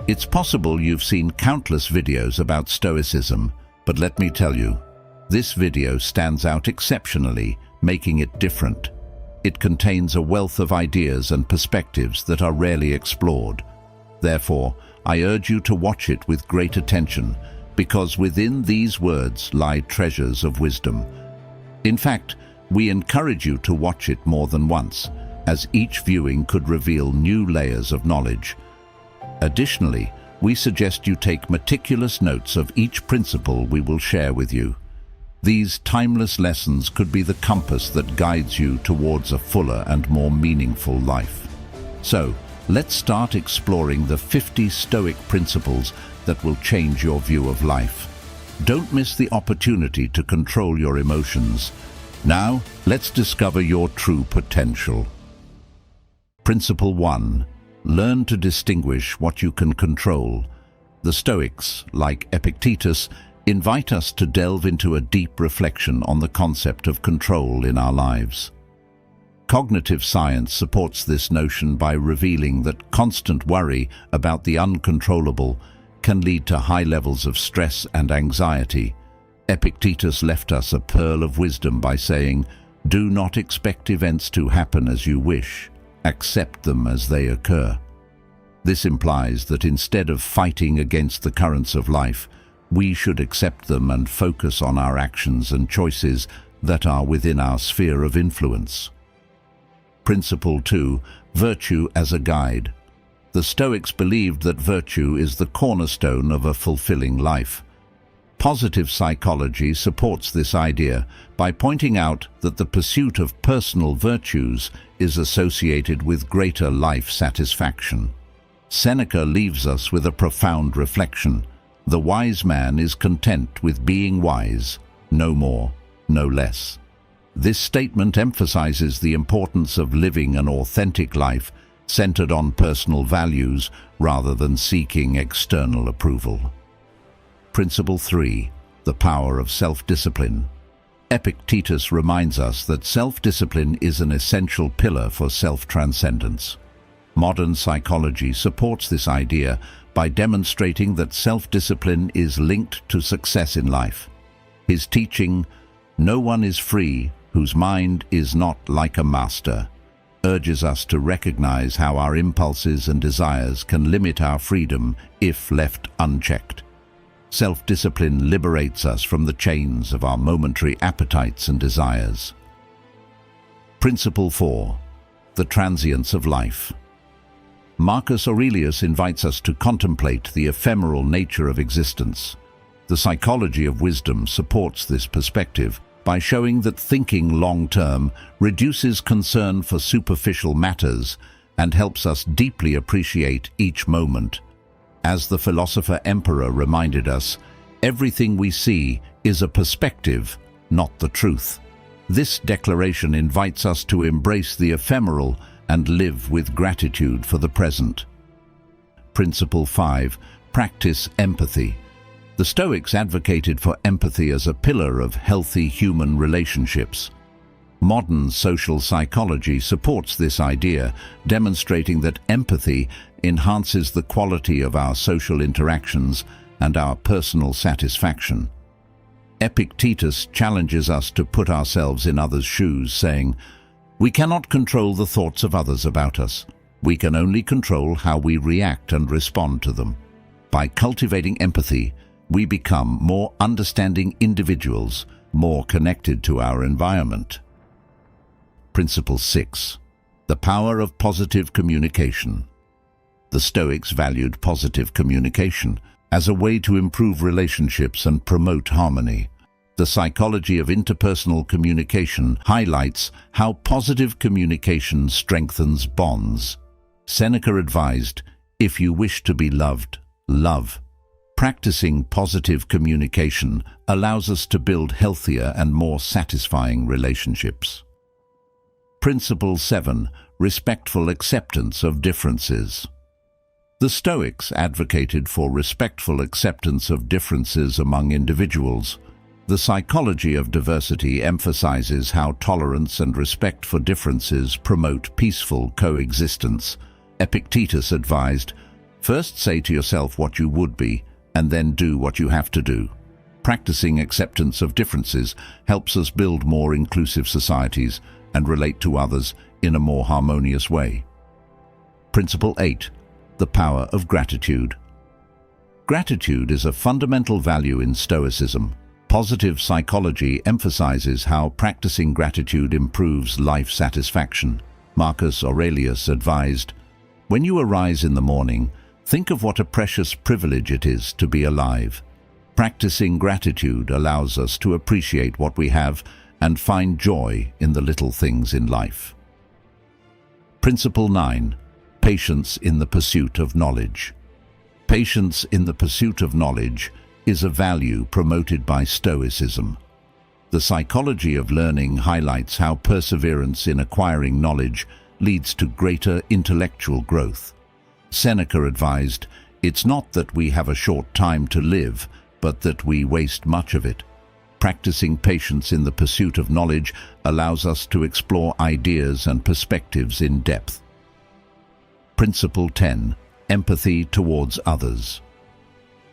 It's possible you've seen countless videos about Stoicism, but let me tell you, this video stands out exceptionally, making it different. It contains a wealth of ideas and perspectives that are rarely explored. Therefore, I urge you to watch it with great attention, because within these words lie treasures of wisdom. In fact, we encourage you to watch it more than once, as each viewing could reveal new layers of knowledge. Additionally, we suggest you take meticulous notes of each principle we will share with you. These timeless lessons could be the compass that guides you towards a fuller and more meaningful life. So, let's start exploring the 50 Stoic principles that will change your view of life. Don't miss the opportunity to control your emotions. Now, let's discover your true potential. Principle 1. Learn to distinguish what you can control. The Stoics, like Epictetus, invite us to delve into a deep reflection on the concept of control in our lives. Cognitive science supports this notion by revealing that constant worry about the uncontrollable can lead to high levels of stress and anxiety. Epictetus left us a pearl of wisdom by saying, "Do not expect events to happen as you wish. Accept them as they occur." This implies that instead of fighting against the currents of life, we should accept them and focus on our actions and choices that are within our sphere of influence. Principle 2. Virtue as a guide. The Stoics believed that virtue is the cornerstone of a fulfilling life. Positive psychology supports this idea by pointing out that the pursuit of personal virtues is associated with greater life satisfaction. Seneca leaves us with a profound reflection. The wise man is content with being wise, no more, no less. This statement emphasizes the importance of living an authentic life centered on personal values rather than seeking external approval. Principle 3. The power of self-discipline. Epictetus reminds us that self-discipline is an essential pillar for self-transcendence. Modern psychology supports this idea by demonstrating that self-discipline is linked to success in life. His teaching, "No one is free whose mind is not like a master," urges us to recognize how our impulses and desires can limit our freedom if left unchecked. Self-discipline liberates us from the chains of our momentary appetites and desires. Principle 4. The transience of life. Marcus Aurelius invites us to contemplate the ephemeral nature of existence. The psychology of wisdom supports this perspective by showing that thinking long-term reduces concern for superficial matters and helps us deeply appreciate each moment. As the philosopher Emperor reminded us, everything we see is a perspective, not the truth. This declaration invites us to embrace the ephemeral and live with gratitude for the present. Principle 5. Practice empathy. The Stoics advocated for empathy as a pillar of healthy human relationships. Modern social psychology supports this idea, demonstrating that empathy enhances the quality of our social interactions and our personal satisfaction. Epictetus challenges us to put ourselves in others' shoes, saying, "We cannot control the thoughts of others about us. We can only control how we react and respond to them." By cultivating empathy, we become more understanding individuals, more connected to our environment. Principle 6. The power of positive communication. The Stoics valued positive communication as a way to improve relationships and promote harmony. The psychology of interpersonal communication highlights how positive communication strengthens bonds. Seneca advised, "If you wish to be loved, love." Practicing positive communication allows us to build healthier and more satisfying relationships. Principle 7. Respectful acceptance of differences. The Stoics advocated for respectful acceptance of differences among individuals. The psychology of diversity emphasizes how tolerance and respect for differences promote peaceful coexistence. Epictetus advised, First say to yourself what you would be, and then do what you have to do. Practicing acceptance of differences helps us build more inclusive societies and relate to others in a more harmonious way. Principle 8. The power of gratitude. Gratitude is a fundamental value in Stoicism. Positive psychology emphasizes how practicing gratitude improves life satisfaction. Marcus Aurelius advised, "When you arise in the morning, think of what a precious privilege it is to be alive." Practicing gratitude allows us to appreciate what we have and find joy in the little things in life. Principle 9. Patience in the pursuit of knowledge. Patience in the pursuit of knowledge is a value promoted by Stoicism. The psychology of learning highlights how perseverance in acquiring knowledge leads to greater intellectual growth. Seneca advised, "It's not that we have a short time to live, but that we waste much of it." Practicing patience in the pursuit of knowledge allows us to explore ideas and perspectives in depth. Principle 10. Empathy towards others.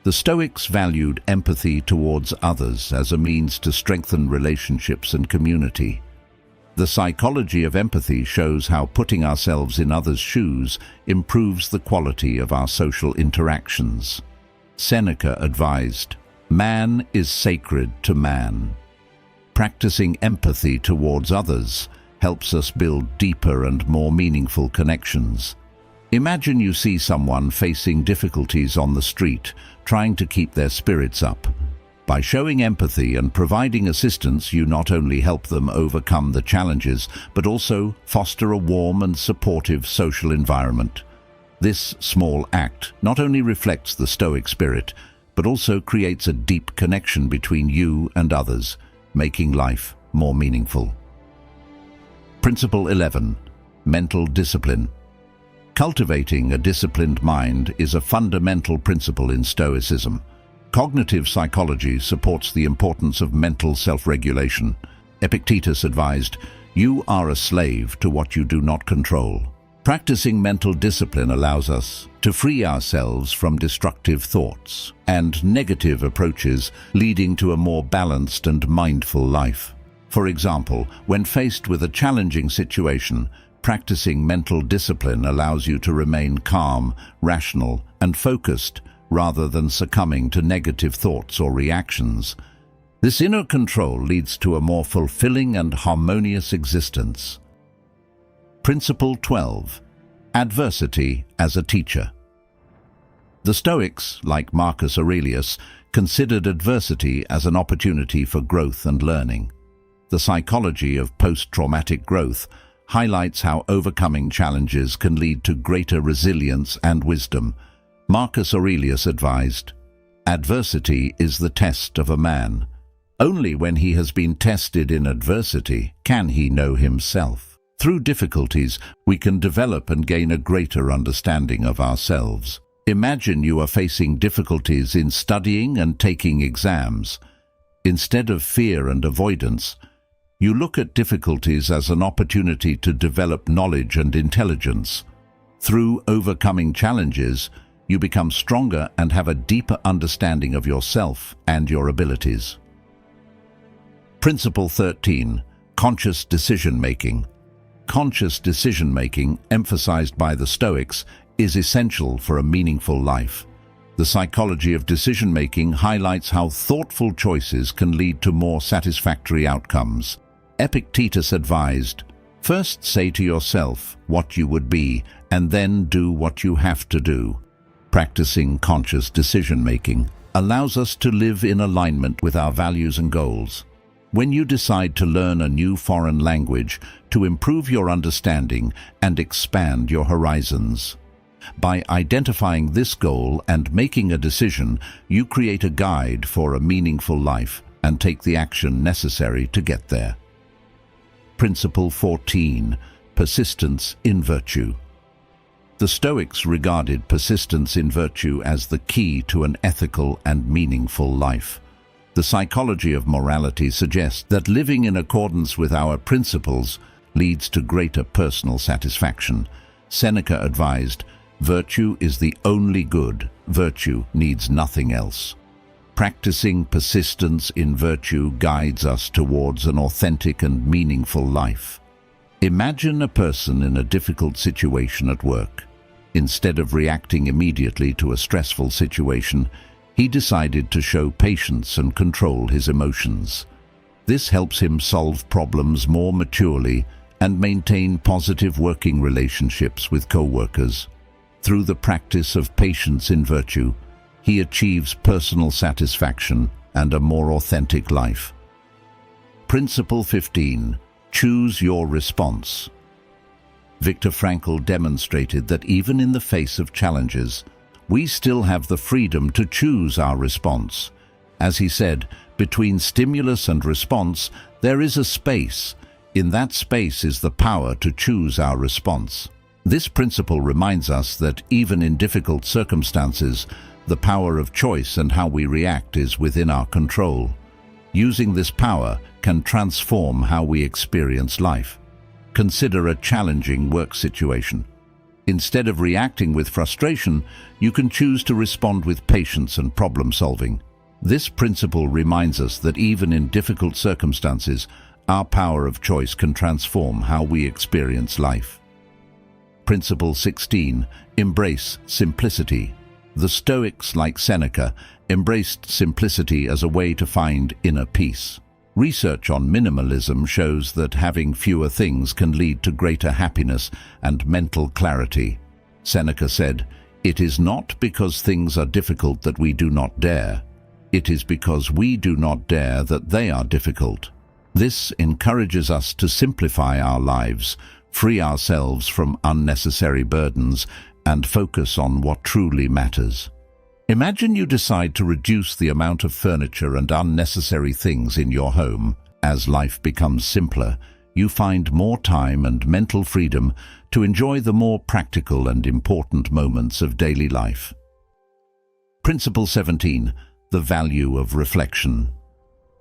The Stoics valued empathy towards others as a means to strengthen relationships and community. The psychology of empathy shows how putting ourselves in others' shoes improves the quality of our social interactions. Seneca advised, "Man is sacred to man." Practicing empathy towards others helps us build deeper and more meaningful connections. Imagine you see someone facing difficulties on the street, trying to keep their spirits up. By showing empathy and providing assistance, you not only help them overcome the challenges, but also foster a warm and supportive social environment. This small act not only reflects the Stoic spirit, but also creates a deep connection between you and others, making life more meaningful. Principle 11. Mental discipline. Cultivating a disciplined mind is a fundamental principle in Stoicism. Cognitive psychology supports the importance of mental self-regulation. Epictetus advised, "You are a slave to what you do not control." Practicing mental discipline allows us to free ourselves from destructive thoughts and negative approaches, leading to a more balanced and mindful life. For example, when faced with a challenging situation, practicing mental discipline allows you to remain calm, rational, and focused rather than succumbing to negative thoughts or reactions. This inner control leads to a more fulfilling and harmonious existence. Principle 12. Adversity as a teacher. The Stoics, like Marcus Aurelius, considered adversity as an opportunity for growth and learning. The psychology of post-traumatic growth highlights how overcoming challenges can lead to greater resilience and wisdom. Marcus Aurelius advised, "Adversity is the test of a man. Only when he has been tested in adversity can he know himself." Through difficulties, we can develop and gain a greater understanding of ourselves. Imagine you are facing difficulties in studying and taking exams. Instead of fear and avoidance, you look at difficulties as an opportunity to develop knowledge and intelligence. Through overcoming challenges, you become stronger and have a deeper understanding of yourself and your abilities. Principle 13. Conscious decision-making. Conscious decision-making, emphasized by the Stoics, is essential for a meaningful life. The psychology of decision-making highlights how thoughtful choices can lead to more satisfactory outcomes. Epictetus advised, "First say to yourself what you would be, and then do what you have to do." Practicing conscious decision-making allows us to live in alignment with our values and goals. When you decide to learn a new foreign language to improve your understanding and expand your horizons. By identifying this goal and making a decision, you create a guide for a meaningful life and take the action necessary to get there. Principle 14. Persistence in virtue. The Stoics regarded persistence in virtue as the key to an ethical and meaningful life. The psychology of morality suggests that living in accordance with our principles leads to greater personal satisfaction. Seneca advised, Virtue is the only good. Virtue needs nothing else. Practicing persistence in virtue guides us towards an authentic and meaningful life. Imagine a person in a difficult situation at work. Instead of reacting immediately to a stressful situation, he decided to show patience and control his emotions. This helps him solve problems more maturely and maintain positive working relationships with co-workers. Through the practice of patience in virtue, he achieves personal satisfaction and a more authentic life. Principle 15. Choose your response. Viktor Frankl demonstrated that even in the face of challenges, we still have the freedom to choose our response. As he said, between stimulus and response, there is a space. In that space is the power to choose our response. This principle reminds us that even in difficult circumstances, the power of choice and how we react is within our control. Using this power can transform how we experience life. Consider a challenging work situation. Instead of reacting with frustration, you can choose to respond with patience and problem-solving. This principle reminds us that even in difficult circumstances, our power of choice can transform how we experience life. Principle 16. Embrace simplicity. The Stoics, like Seneca, embraced simplicity as a way to find inner peace. Research on minimalism shows that having fewer things can lead to greater happiness and mental clarity. Seneca said, "It is not because things are difficult that we do not dare. It is because we do not dare that they are difficult." This encourages us to simplify our lives, free ourselves from unnecessary burdens, and focus on what truly matters. Imagine you decide to reduce the amount of furniture and unnecessary things in your home. As life becomes simpler, you find more time and mental freedom to enjoy the more practical and important moments of daily life. Principle 17. The value of reflection.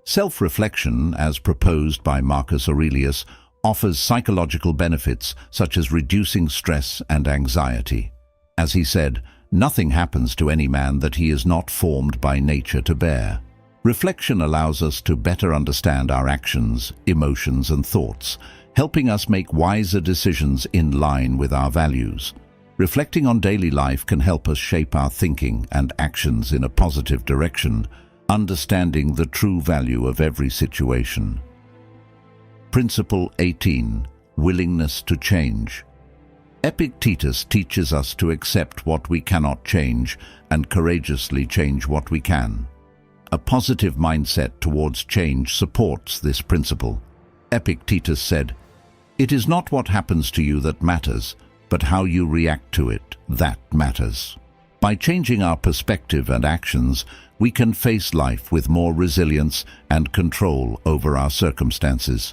Self-reflection, as proposed by Marcus Aurelius, offers psychological benefits such as reducing stress and anxiety. As he said, "Nothing happens to any man that he is not formed by nature to bear." Reflection allows us to better understand our actions, emotions, and thoughts, helping us make wiser decisions in line with our values. Reflecting on daily life can help us shape our thinking and actions in a positive direction, understanding the true value of every situation. Principle 18. Willingness to change. Epictetus teaches us to accept what we cannot change and courageously change what we can. A positive mindset towards change supports this principle. Epictetus said, "It is not what happens to you that matters, but how you react to it that matters." By changing our perspective and actions, we can face life with more resilience and control over our circumstances.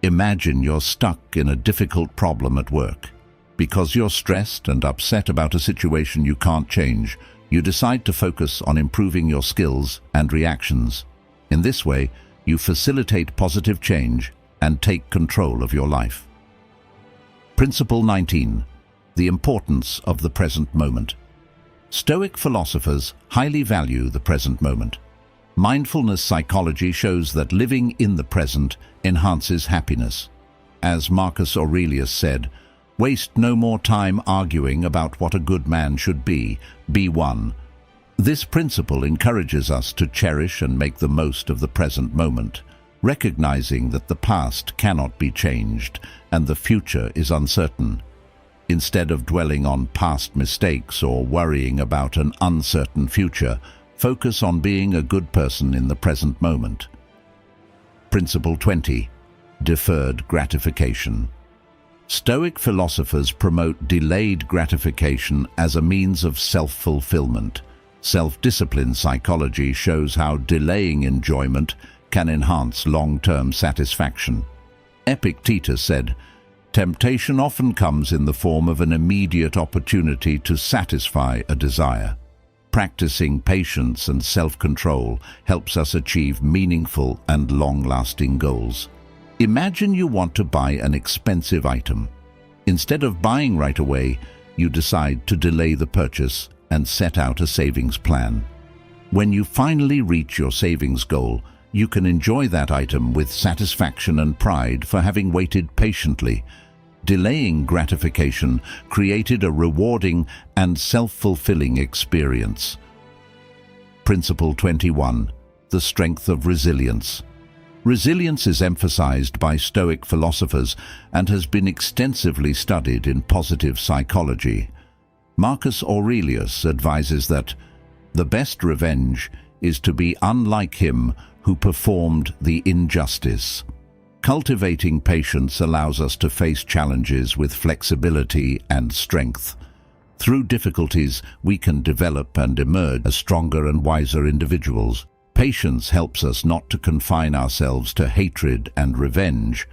Imagine you're stuck in a difficult problem at work. Because you're stressed and upset about a situation you can't change, you decide to focus on improving your skills and reactions. In this way, you facilitate positive change and take control of your life. Principle 19. The importance of the present moment. Stoic philosophers highly value the present moment. Mindfulness psychology shows that living in the present enhances happiness. As Marcus Aurelius said, "Waste no more time arguing about what a good man should be one." This principle encourages us to cherish and make the most of the present moment, recognizing that the past cannot be changed and the future is uncertain. Instead of dwelling on past mistakes or worrying about an uncertain future, focus on being a good person in the present moment. Principle 20. Deferred gratification. Stoic philosophers promote delayed gratification as a means of self-fulfillment. Self-discipline psychology shows how delaying enjoyment can enhance long-term satisfaction. Epictetus said, "Temptation often comes in the form of an immediate opportunity to satisfy a desire." Practicing patience and self-control helps us achieve meaningful and long-lasting goals. Imagine you want to buy an expensive item. Instead of buying right away, you decide to delay the purchase and set out a savings plan. When you finally reach your savings goal, you can enjoy that item with satisfaction and pride for having waited patiently. Delaying gratification created a rewarding and self-fulfilling experience. Principle 21. The strength of resilience. Resilience is emphasized by Stoic philosophers and has been extensively studied in positive psychology. Marcus Aurelius advises that the best revenge is to be unlike him who performed the injustice. Cultivating patience allows us to face challenges with flexibility and strength. Through difficulties, we can develop and emerge as stronger and wiser individuals. Patience helps us not to confine ourselves to hatred and revenge.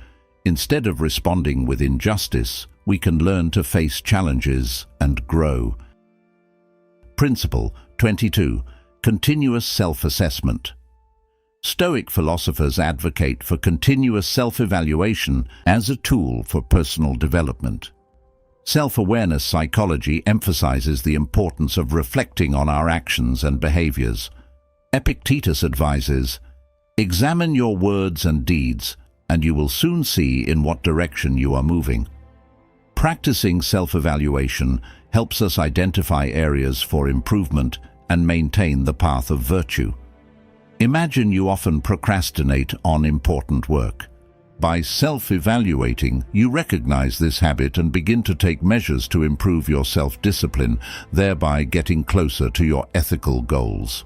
Instead of responding with injustice, we can learn to face challenges and grow. Principle 22. Continuous self-assessment. Stoic philosophers advocate for continuous self-evaluation as a tool for personal development. Self-awareness psychology emphasizes the importance of reflecting on our actions and behaviors. Epictetus advises, "Examine your words and deeds, and you will soon see in what direction you are moving." Practicing self-evaluation helps us identify areas for improvement and maintain the path of virtue. Imagine you often procrastinate on important work. By self-evaluating, you recognize this habit and begin to take measures to improve your self-discipline, thereby getting closer to your ethical goals.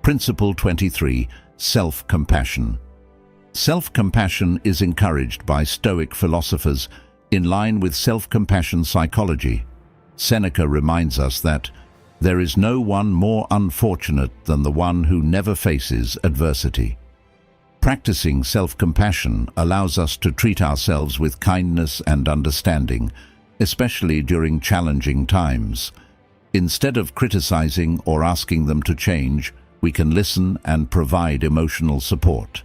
Principle 23. Self-compassion. Self-compassion is encouraged by Stoic philosophers in line with self-compassion psychology. Seneca reminds us that there is no one more unfortunate than the one who never faces adversity. Practicing self-compassion allows us to treat ourselves with kindness and understanding, especially during challenging times. Instead of criticizing or asking them to change, we can listen and provide emotional support.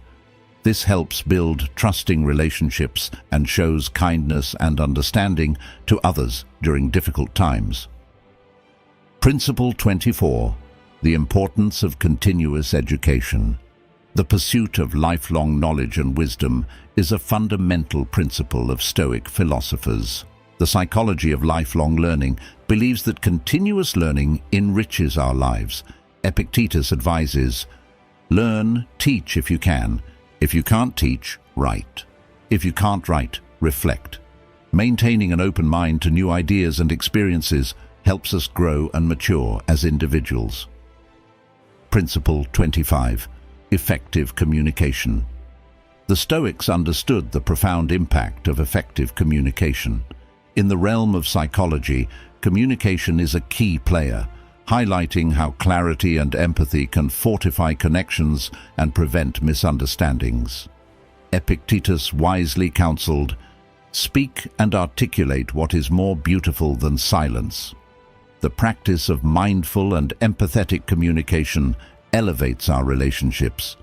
This helps build trusting relationships and shows kindness and understanding to others during difficult times. Principle 24. The importance of continuous education. The pursuit of lifelong knowledge and wisdom is a fundamental principle of Stoic philosophers. The psychology of lifelong learning believes that continuous learning enriches our lives. Epictetus advises, "Learn, teach if you can. If you can't teach, write. If you can't write, reflect." Maintaining an open mind to new ideas and experiences helps us grow and mature as individuals. Principle 25. Effective communication. The Stoics understood the profound impact of effective communication. In the realm of psychology, communication is a key player, highlighting how clarity and empathy can fortify connections and prevent misunderstandings. Epictetus wisely counseled, "Speak and articulate what is more beautiful than silence." The practice of mindful and empathetic communication elevates our relationships,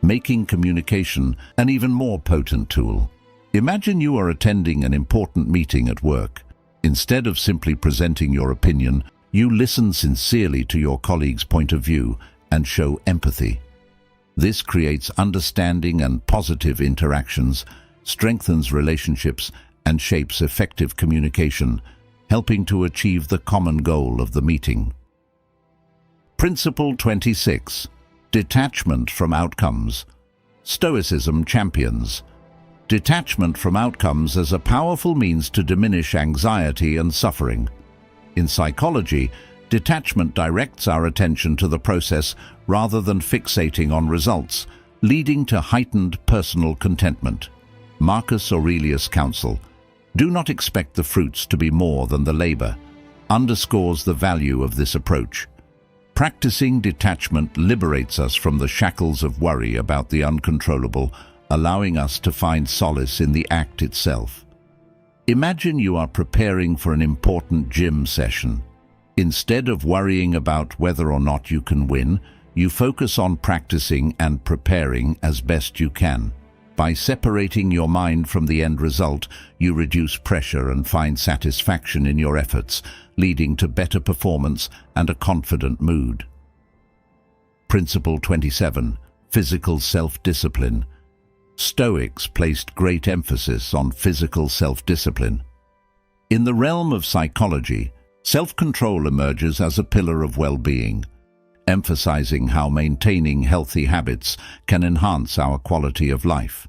making communication an even more potent tool. Imagine you are attending an important meeting at work. Instead of simply presenting your opinion, you listen sincerely to your colleague's point of view and show empathy. This creates understanding and positive interactions, strengthens relationships, and shapes effective communication, helping to achieve the common goal of the meeting. Principle 26. Detachment from outcomes. Stoicism champions detachment from outcomes as a powerful means to diminish anxiety and suffering. In psychology, detachment directs our attention to the process rather than fixating on results, leading to heightened personal contentment. Marcus Aurelius' counsel, "Do not expect the fruits to be more than the labor," underscores the value of this approach. Practicing detachment liberates us from the shackles of worry about the uncontrollable, allowing us to find solace in the act itself. Imagine you are preparing for an important gym session. Instead of worrying about whether or not you can win, you focus on practicing and preparing as best you can. By separating your mind from the end result, you reduce pressure and find satisfaction in your efforts, leading to better performance and a confident mood. Principle 27. Physical self-discipline. Stoics placed great emphasis on physical self-discipline. In the realm of psychology, self-control emerges as a pillar of well-being, emphasizing how maintaining healthy habits can enhance our quality of life.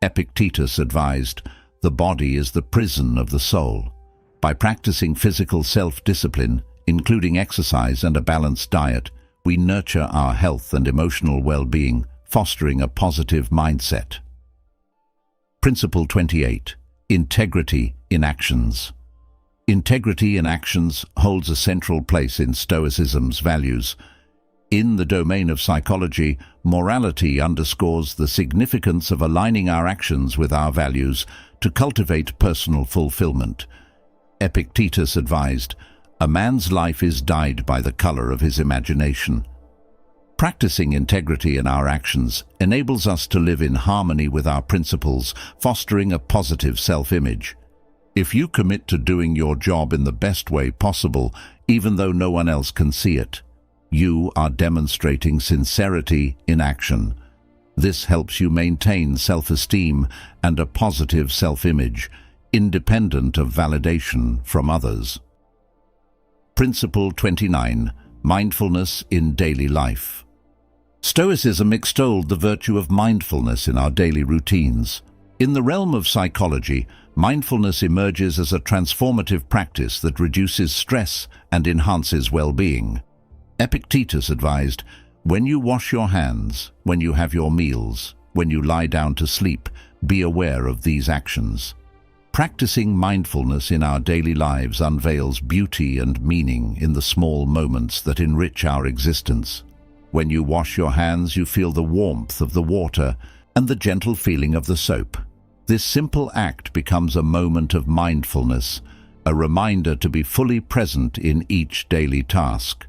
Epictetus advised, "The body is the prison of the soul." By practicing physical self-discipline, including exercise and a balanced diet, we nurture our health and emotional well-being, fostering a positive mindset. Principle 28. Integrity in actions. Integrity in actions holds a central place in Stoicism's values. In the domain of psychology, morality underscores the significance of aligning our actions with our values to cultivate personal fulfillment. Epictetus advised, "A man's life is dyed by the color of his imagination." Practicing integrity in our actions enables us to live in harmony with our principles, fostering a positive self-image. If you commit to doing your job in the best way possible, even though no one else can see it, you are demonstrating sincerity in action. This helps you maintain self-esteem and a positive self-image, independent of validation from others. Principle 29. Mindfulness in daily life. Stoicism extolled the virtue of mindfulness in our daily routines. In the realm of psychology, mindfulness emerges as a transformative practice that reduces stress and enhances well-being. Epictetus advised, "When you wash your hands, when you have your meals, when you lie down to sleep, be aware of these actions." Practicing mindfulness in our daily lives unveils beauty and meaning in the small moments that enrich our existence. When you wash your hands, you feel the warmth of the water and the gentle feeling of the soap. This simple act becomes a moment of mindfulness, a reminder to be fully present in each daily task.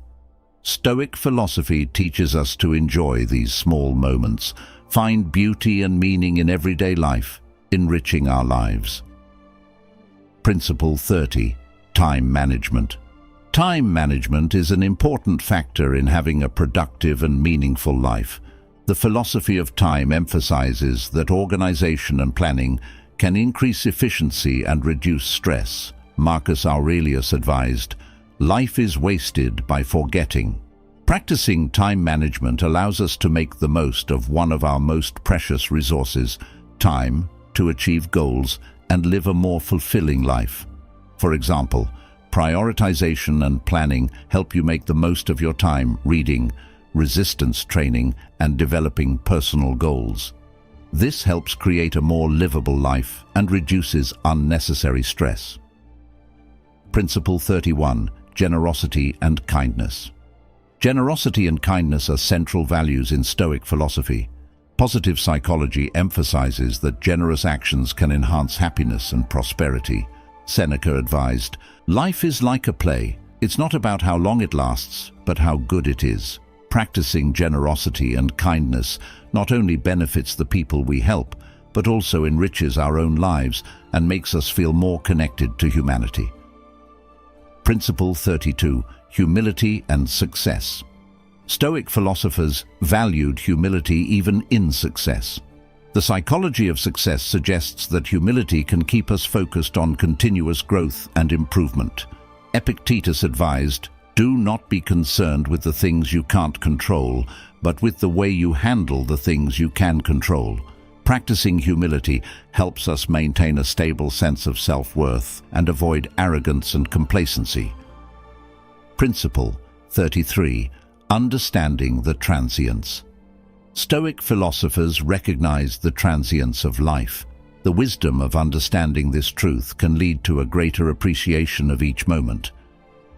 Stoic philosophy teaches us to enjoy these small moments, find beauty and meaning in everyday life, enriching our lives. Principle 30. Time management. Time management is an important factor in having a productive and meaningful life. The philosophy of time emphasizes that organization and planning can increase efficiency and reduce stress. Marcus Aurelius advised, "Life is wasted by forgetting." Practicing time management allows us to make the most of one of our most precious resources, time, to achieve goals and live a more fulfilling life. For example, prioritization and planning help you make the most of your time reading, resistance training, and developing personal goals. This helps create a more livable life and reduces unnecessary stress. Principle 31. Generosity and kindness. Generosity and kindness are central values in Stoic philosophy. Positive psychology emphasizes that generous actions can enhance happiness and prosperity. Seneca advised, "Life is like a play. It's not about how long it lasts, but how good it is." Practicing generosity and kindness not only benefits the people we help, but also enriches our own lives and makes us feel more connected to humanity. Principle 32. Humility and success. Stoic philosophers valued humility even in success. The psychology of success suggests that humility can keep us focused on continuous growth and improvement. Epictetus advised, "Do not be concerned with the things you can't control, but with the way you handle the things you can control." Practicing humility helps us maintain a stable sense of self-worth and avoid arrogance and complacency. Principle 33. Understanding the transience. Stoic philosophers recognize the transience of life. The wisdom of understanding this truth can lead to a greater appreciation of each moment.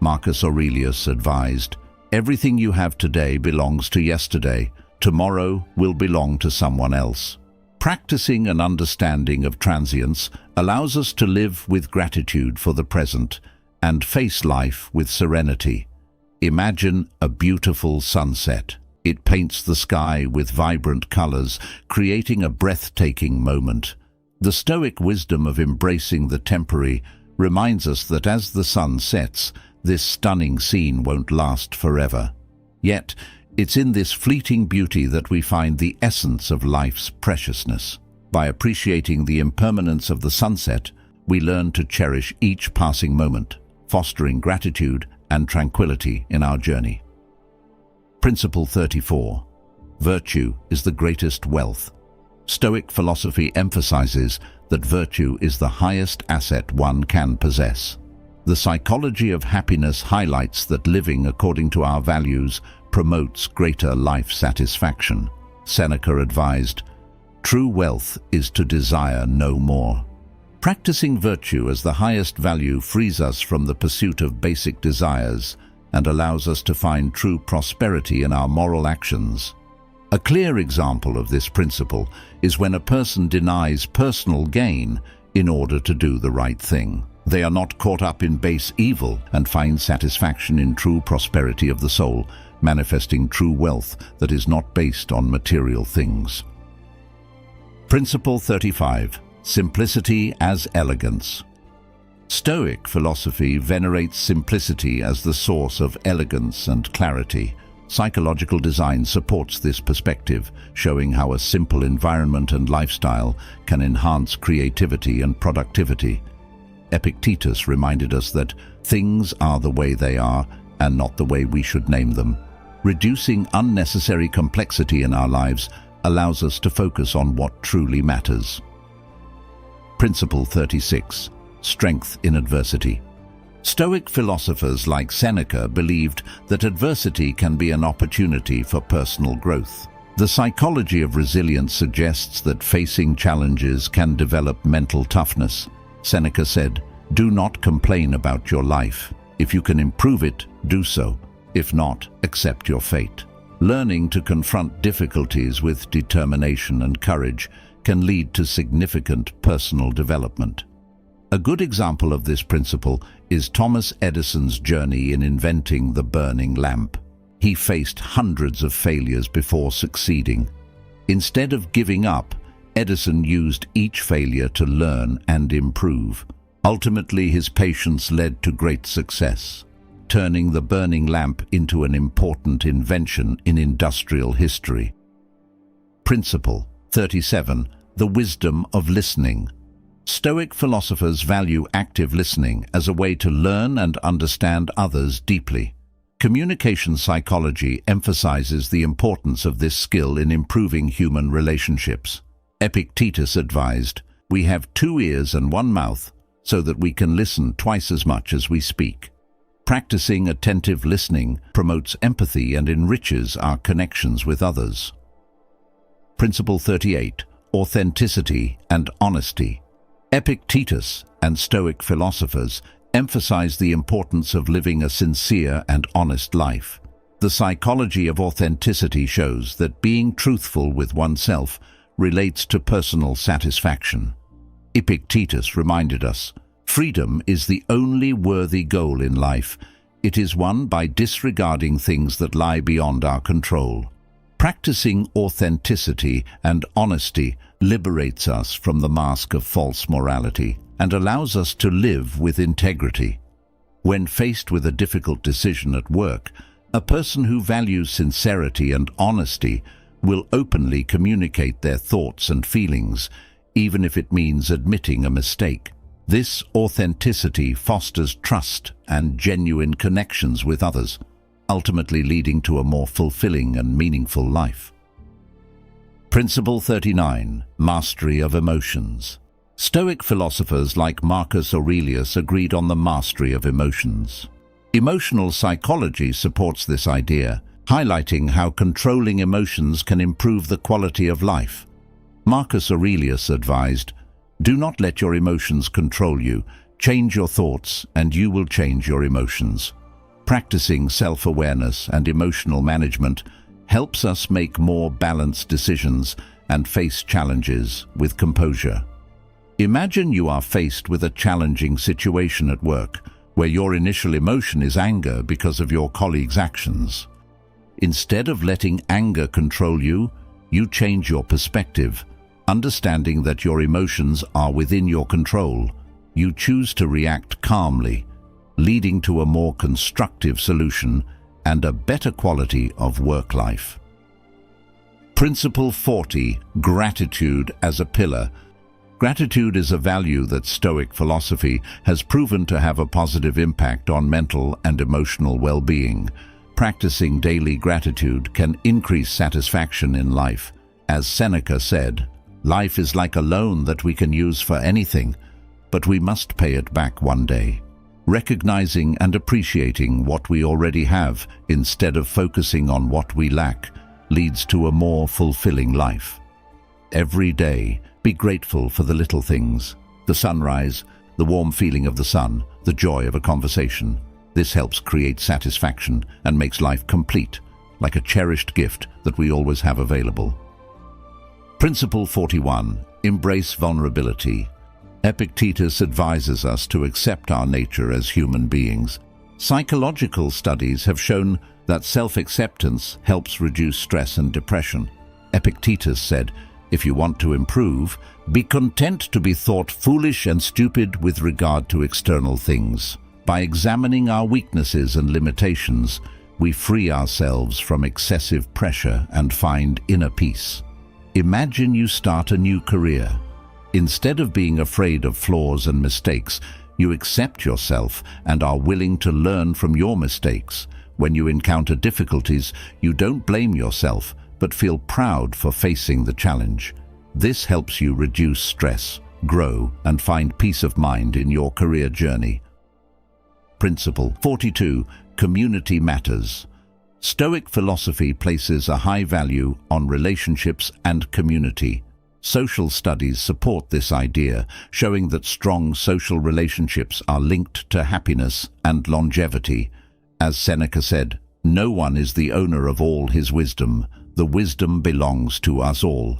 Marcus Aurelius advised, "Everything you have today belongs to yesterday. Tomorrow will belong to someone else." Practicing an understanding of transience allows us to live with gratitude for the present and face life with serenity. Imagine a beautiful sunset. It paints the sky with vibrant colors, creating a breathtaking moment. The Stoic wisdom of embracing the temporary reminds us that as the sun sets, this stunning scene won't last forever. Yet, it's in this fleeting beauty that we find the essence of life's preciousness. By appreciating the impermanence of the sunset, we learn to cherish each passing moment, fostering gratitude and tranquility in our journey. Principle 34. Virtue is the greatest wealth. Stoic philosophy emphasizes that virtue is the highest asset one can possess. The psychology of happiness highlights that living according to our values promotes greater life satisfaction. Seneca advised, "True wealth is to desire no more." Practicing virtue as the highest value frees us from the pursuit of basic desires and allows us to find true prosperity in our moral actions. A clear example of this principle is when a person denies personal gain in order to do the right thing. They are not caught up in base evil and find satisfaction in true prosperity of the soul, manifesting true wealth that is not based on material things. Principle 35. Simplicity as elegance. Stoic philosophy venerates simplicity as the source of elegance and clarity. Psychological design supports this perspective, showing how a simple environment and lifestyle can enhance creativity and productivity. Epictetus reminded us that things are the way they are and not the way we should name them. Reducing unnecessary complexity in our lives allows us to focus on what truly matters. Principle 36. Strength in adversity. Stoic philosophers like Seneca believed that adversity can be an opportunity for personal growth. The psychology of resilience suggests that facing challenges can develop mental toughness. Seneca said, "Do not complain about your life. If you can improve it, do so. If not, accept your fate." Learning to confront difficulties with determination and courage can lead to significant personal development. A good example of this principle is Thomas Edison's journey in inventing the burning lamp. He faced hundreds of failures before succeeding. Instead of giving up, Edison used each failure to learn and improve. Ultimately, his patience led to great success, turning the burning lamp into an important invention in industrial history. Principle 37. The wisdom of listening. Stoic philosophers value active listening as a way to learn and understand others deeply. Communication psychology emphasizes the importance of this skill in improving human relationships. Epictetus advised, "We have 2 ears and 1 mouth, so that we can listen twice as much as we speak." Practicing attentive listening promotes empathy and enriches our connections with others. Principle 38. Authenticity and honesty. Epictetus and Stoic philosophers emphasize the importance of living a sincere and honest life. The psychology of authenticity shows that being truthful with oneself relates to personal satisfaction. Epictetus reminded us, "Freedom is the only worthy goal in life. It is won by disregarding things that lie beyond our control." Practicing authenticity and honesty liberates us from the mask of false morality and allows us to live with integrity. When faced with a difficult decision at work, a person who values sincerity and honesty will openly communicate their thoughts and feelings, even if it means admitting a mistake. This authenticity fosters trust and genuine connections with others, ultimately leading to a more fulfilling and meaningful life. Principle 39. Mastery of emotions. Stoic philosophers like Marcus Aurelius agreed on the mastery of emotions. Emotional psychology supports this idea, highlighting how controlling emotions can improve the quality of life. Marcus Aurelius advised, "Do not let your emotions control you. Change your thoughts and you will change your emotions." Practicing self-awareness and emotional management helps us make more balanced decisions and face challenges with composure. Imagine you are faced with a challenging situation at work, where your initial emotion is anger because of your colleague's actions. Instead of letting anger control you, you change your perspective. Understanding that your emotions are within your control, you choose to react calmly, leading to a more constructive solution and a better quality of work life. Principle 40. Gratitude as a pillar. Gratitude is a value that Stoic philosophy has proven to have a positive impact on mental and emotional well-being. Practicing daily gratitude can increase satisfaction in life. As Seneca said, "Life is like a loan that we can use for anything, but we must pay it back one day." Recognizing and appreciating what we already have instead of focusing on what we lack leads to a more fulfilling life. Every day, be grateful for the little things: the sunrise, the warm feeling of the sun, the joy of a conversation. This helps create satisfaction and makes life complete, like a cherished gift that we always have available. Principle 41. Embrace vulnerability. Epictetus advises us to accept our nature as human beings. Psychological studies have shown that self-acceptance helps reduce stress and depression. Epictetus said, "If you want to improve, be content to be thought foolish and stupid with regard to external things." By examining our weaknesses and limitations, we free ourselves from excessive pressure and find inner peace. Imagine you start a new career. Instead of being afraid of flaws and mistakes, you accept yourself and are willing to learn from your mistakes. When you encounter difficulties, you don't blame yourself, but feel proud for facing the challenge. This helps you reduce stress, grow, and find peace of mind in your career journey. Principle 42. Community matters. Stoic philosophy places a high value on relationships and community. Social studies support this idea, showing that strong social relationships are linked to happiness and longevity. As Seneca said, "No one is the owner of all his wisdom. The wisdom belongs to us all."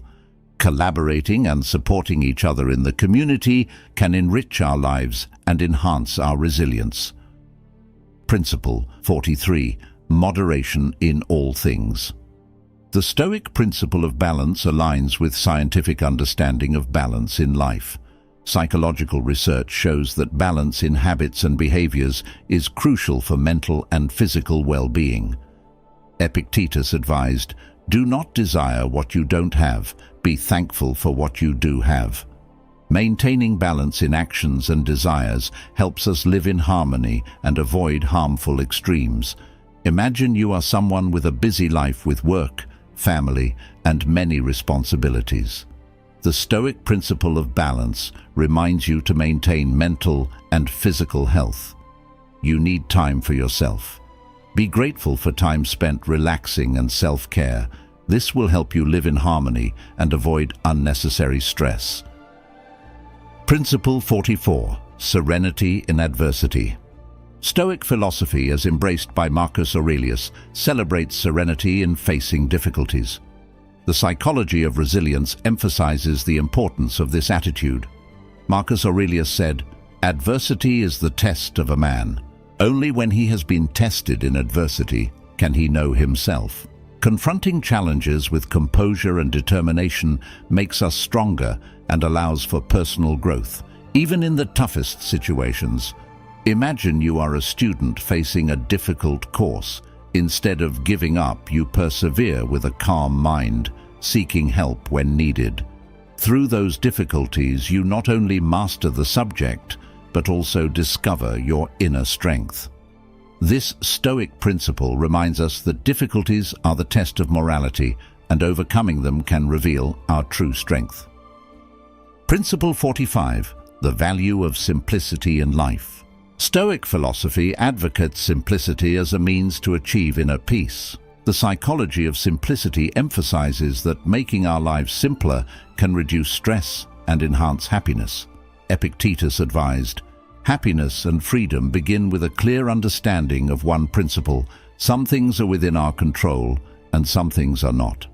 Collaborating and supporting each other in the community can enrich our lives and enhance our resilience. Principle 43. Moderation in all things. The Stoic principle of balance aligns with scientific understanding of balance in life. Psychological research shows that balance in habits and behaviors is crucial for mental and physical well-being. Epictetus advised, "Do not desire what you don't have, be thankful for what you do have." Maintaining balance in actions and desires helps us live in harmony and avoid harmful extremes. Imagine you are someone with a busy life with work, family, and many responsibilities. The Stoic principle of balance reminds you to maintain mental and physical health. You need time for yourself. Be grateful for time spent relaxing and self-care. This will help you live in harmony and avoid unnecessary stress. Principle 44. Serenity in adversity. Stoic philosophy, as embraced by Marcus Aurelius, celebrates serenity in facing difficulties. The psychology of resilience emphasizes the importance of this attitude. Marcus Aurelius said, "Adversity is the test of a man. Only when he has been tested in adversity can he know himself." Confronting challenges with composure and determination makes us stronger and allows for personal growth, even in the toughest situations. Imagine you are a student facing a difficult course. Instead of giving up, you persevere with a calm mind, seeking help when needed. Through those difficulties, you not only master the subject, but also discover your inner strength. This Stoic principle reminds us that difficulties are the test of morality, and overcoming them can reveal our true strength. Principle 45. The value of simplicity in life. Stoic philosophy advocates simplicity as a means to achieve inner peace. The psychology of simplicity emphasizes that making our lives simpler can reduce stress and enhance happiness. Epictetus advised, "Happiness and freedom begin with a clear understanding of one principle: some things are within our control and some things are not."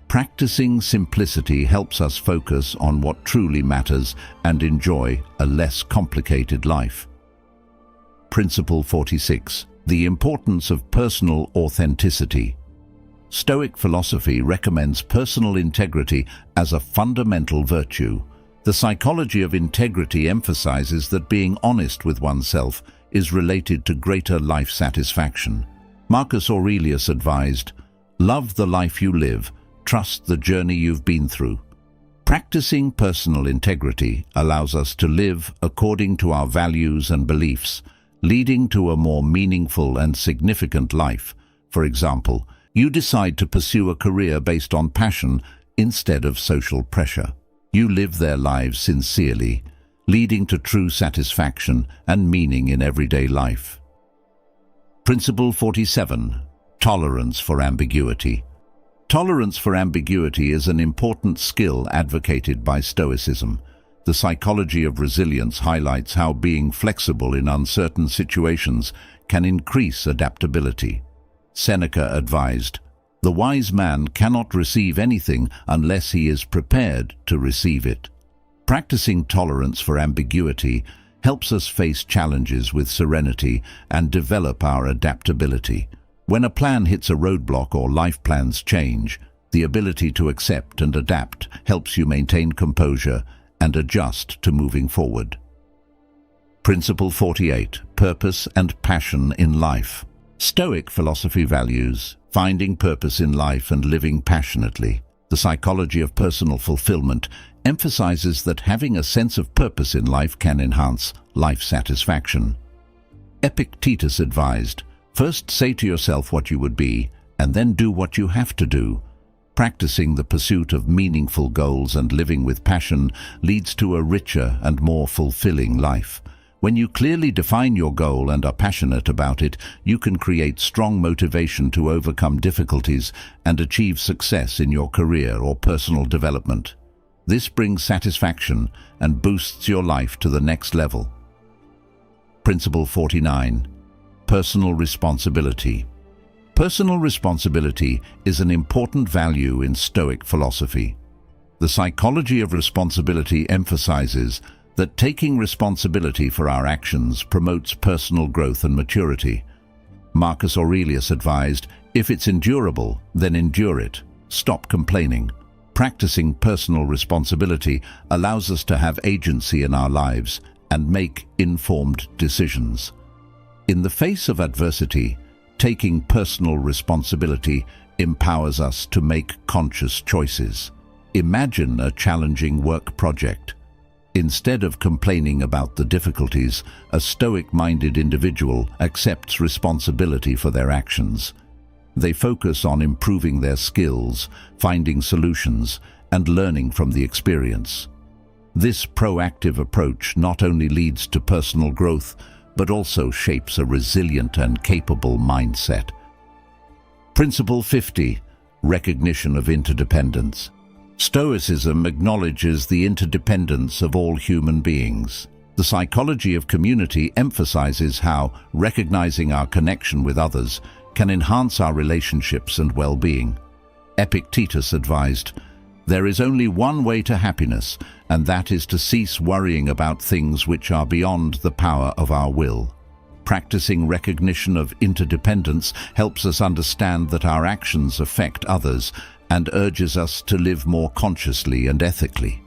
Practicing simplicity helps us focus on what truly matters and enjoy a less complicated life. Principle 46. The importance of personal authenticity. Stoic philosophy recommends personal integrity as a fundamental virtue. The psychology of integrity emphasizes that being honest with oneself is related to greater life satisfaction. Marcus Aurelius advised, "Love the life you live, trust the journey you've been through." Practicing personal integrity allows us to live according to our values and beliefs, leading to a more meaningful and significant life. For example, you decide to pursue a career based on passion instead of social pressure. You live their lives sincerely, leading to true satisfaction and meaning in everyday life. Principle 47. Tolerance for ambiguity. Tolerance for ambiguity is an important skill advocated by Stoicism. The psychology of resilience highlights how being flexible in uncertain situations can increase adaptability. Seneca advised, "The wise man cannot receive anything unless he is prepared to receive it." Practicing tolerance for ambiguity helps us face challenges with serenity and develop our adaptability. When a plan hits a roadblock or life plans change, the ability to accept and adapt helps you maintain composure and adjust to moving forward. Principle 48. Purpose and passion in life. Stoic philosophy values finding purpose in life and living passionately. The psychology of personal fulfillment emphasizes that having a sense of purpose in life can enhance life satisfaction. Epictetus advised, "First say to yourself what you would be, and then do what you have to do." Practicing the pursuit of meaningful goals and living with passion leads to a richer and more fulfilling life. When you clearly define your goal and are passionate about it, you can create strong motivation to overcome difficulties and achieve success in your career or personal development. This brings satisfaction and boosts your life to the next level. Principle 49. Personal responsibility. Personal responsibility is an important value in Stoic philosophy. The psychology of responsibility emphasizes that taking responsibility for our actions promotes personal growth and maturity. Marcus Aurelius advised, "If it's endurable, then endure it. Stop complaining." Practicing personal responsibility allows us to have agency in our lives and make informed decisions. In the face of adversity, taking personal responsibility empowers us to make conscious choices. Imagine a challenging work project. Instead of complaining about the difficulties, a Stoic-minded individual accepts responsibility for their actions. They focus on improving their skills, finding solutions, and learning from the experience. This proactive approach not only leads to personal growth, but also shapes a resilient and capable mindset. Principle 50. Recognition of interdependence. Stoicism acknowledges the interdependence of all human beings. The psychology of community emphasizes how recognizing our connection with others can enhance our relationships and well-being. Epictetus advised, "There is only one way to happiness, and that is to cease worrying about things which are beyond the power of our will." Practicing recognition of interdependence helps us understand that our actions affect others and urges us to live more consciously and ethically.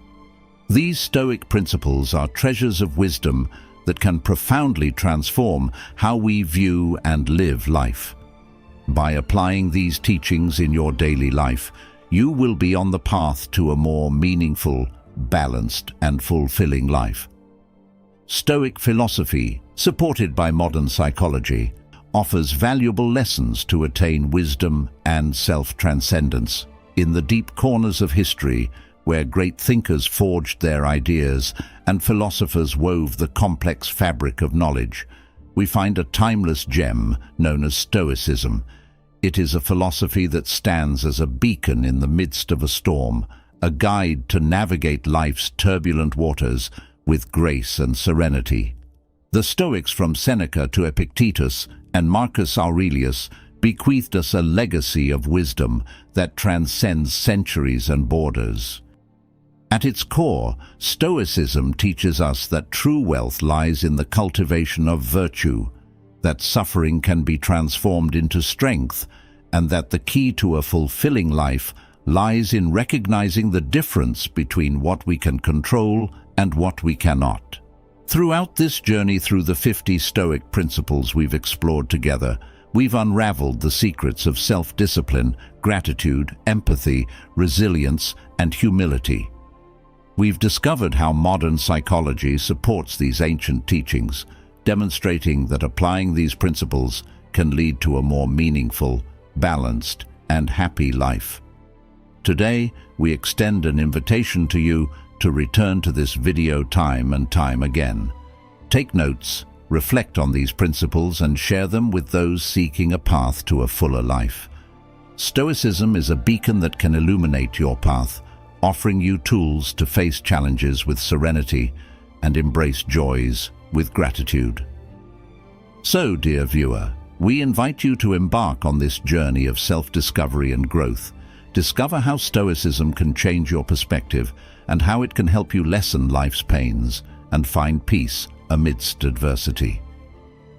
These Stoic principles are treasures of wisdom that can profoundly transform how we view and live life. By applying these teachings in your daily life, you will be on the path to a more meaningful, balanced, and fulfilling life. Stoic philosophy, supported by modern psychology, offers valuable lessons to attain wisdom and self-transcendence. In the deep corners of history, where great thinkers forged their ideas and philosophers wove the complex fabric of knowledge, we find a timeless gem known as Stoicism. It is a philosophy that stands as a beacon in the midst of a storm, a guide to navigate life's turbulent waters with grace and serenity. The Stoics, from Seneca to Epictetus and Marcus Aurelius, bequeathed us a legacy of wisdom that transcends centuries and borders. At its core, Stoicism teaches us that true wealth lies in the cultivation of virtue, that suffering can be transformed into strength, and that the key to a fulfilling life lies in recognizing the difference between what we can control and what we cannot. Throughout this journey through the 50 Stoic principles we've explored together, we've unraveled the secrets of self-discipline, gratitude, empathy, resilience, and humility. We've discovered how modern psychology supports these ancient teachings, demonstrating that applying these principles can lead to a more meaningful, balanced, and happy life. Today, we extend an invitation to you to return to this video time and time again. Take notes, reflect on these principles, and share them with those seeking a path to a fuller life. Stoicism is a beacon that can illuminate your path, offering you tools to face challenges with serenity and embrace joys with gratitude. So, dear viewer, we invite you to embark on this journey of self-discovery and growth. Discover how Stoicism can change your perspective and how it can help you lessen life's pains and find peace amidst adversity.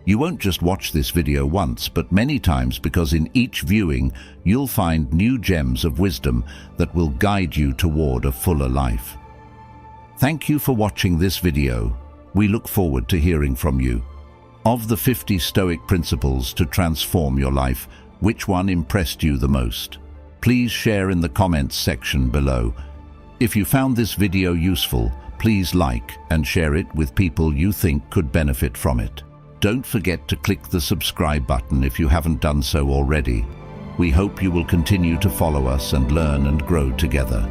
You won't just watch this video once, but many times, because in each viewing you'll find new gems of wisdom that will guide you toward a fuller life. Thank you for watching this video. We look forward to hearing from you. Of the 50 Stoic principles to transform your life, which one impressed you the most? Please share in the comments section below. If you found this video useful, please like and share it with people you think could benefit from it. Don't forget to click the subscribe button if you haven't done so already. We hope you will continue to follow us and learn and grow together.